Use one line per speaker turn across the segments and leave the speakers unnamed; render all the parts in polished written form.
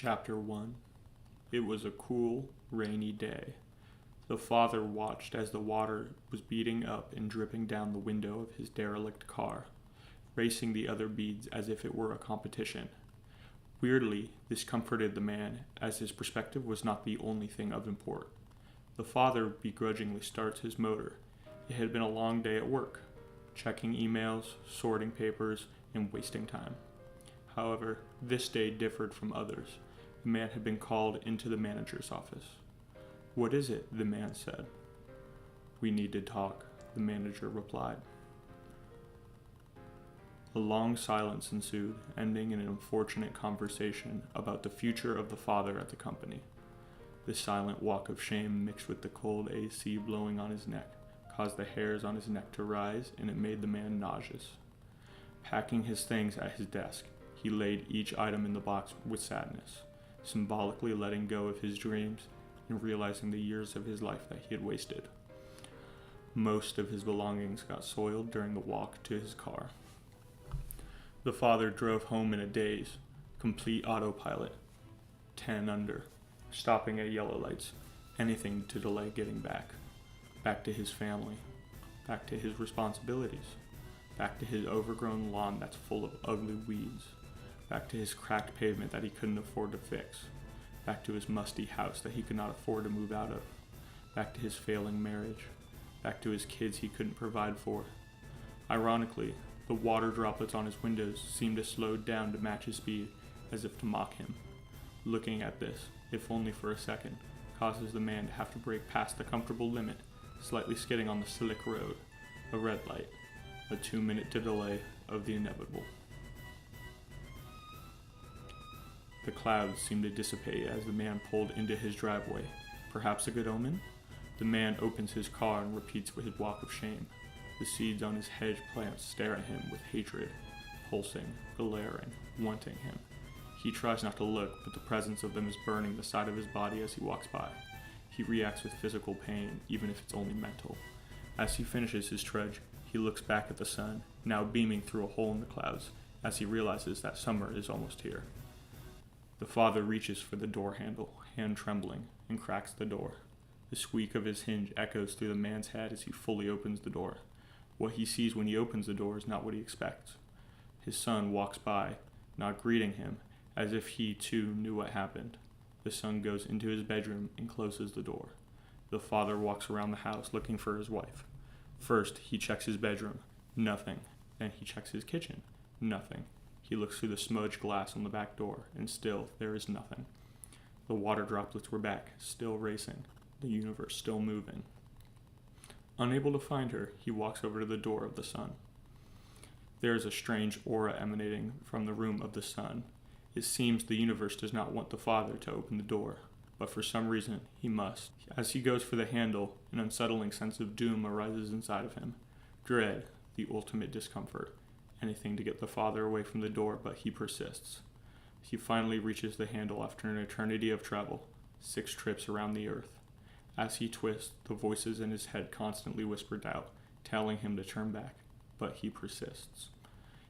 Chapter 1. It was a cool, rainy day. The father watched as the water was beating up and dripping down the window of his derelict car, racing the other beads as if it were a competition. Weirdly, this comforted the man, as his perspective was not the only thing of import. The father begrudgingly starts his motor. It had been a long day at work, checking emails, sorting papers, and wasting time. However, this day differed from others. The man had been called into the manager's office. "What is it?" the man said. "We need to talk," the manager replied. A long silence ensued, ending in an unfortunate conversation about the future of the father at the company. The silent walk of shame mixed with the cold AC blowing on his neck caused the hairs on his neck to rise, and it made the man nauseous. Packing his things at his desk, he laid each item in the box with sadness, symbolically letting go of his dreams and realizing the years of his life that he had wasted. Most of his belongings got soiled during the walk to his car. The father drove home in a daze, complete autopilot, 10 under, stopping at yellow lights, anything to delay getting back to his family, back to his responsibilities, back to his overgrown lawn that's full of ugly weeds, back to his cracked pavement that he couldn't afford to fix, back to his musty house that he could not afford to move out of, back to his failing marriage, back to his kids he couldn't provide for. Ironically, the water droplets on his windows seemed to slow down to match his speed, as if to mock him. Looking at this, if only for a second, causes the man to have to brake past the comfortable limit, slightly skidding on the slick road, a red light, a 2-minute delay of the inevitable. The clouds seemed to dissipate as the man pulled into his driveway. Perhaps a good omen? The man opens his car and repeats his walk of shame. The seeds on his hedge plants stare at him with hatred, pulsing, glaring, wanting him. He tries not to look, but the presence of them is burning the side of his body as he walks by. He reacts with physical pain, even if it's only mental. As he finishes his trudge, he looks back at the sun, now beaming through a hole in the clouds, as he realizes that summer is almost here. The father reaches for the door handle, hand trembling, and cracks the door. The squeak of his hinge echoes through the man's head as he fully opens the door. What he sees when he opens the door is not what he expects. His son walks by, not greeting him, as if he too knew what happened. The son goes into his bedroom and closes the door. The father walks around the house looking for his wife. First, he checks his bedroom. Nothing. Then he checks his kitchen. Nothing. He looks through the smudged glass on the back door, and still there is nothing. The water droplets were back, still racing, the universe still moving. Unable to find her, he walks over to the door of the son. There is a strange aura emanating from the room of the son. It seems the universe does not want the father to open the door, but for some reason he must. As he goes for the handle, an unsettling sense of doom arises inside of him. Dread, the ultimate discomfort. Anything to get the father away from the door, but he persists. He finally reaches the handle after an eternity of travel, 6 trips around the earth. As he twists, the voices in his head constantly whisper doubt, telling him to turn back, but he persists.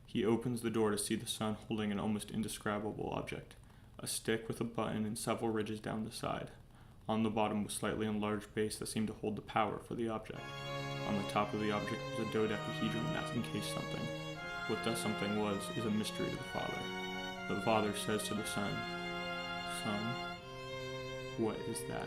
He opens the door to see the son holding an almost indescribable object, a stick with a button and several ridges down the side. On the bottom was a slightly enlarged base that seemed to hold the power for the object. On the top of the object was a dodecahedron that encased something. What that something was is a mystery to the father. The father says to the son, "Son, what is that?"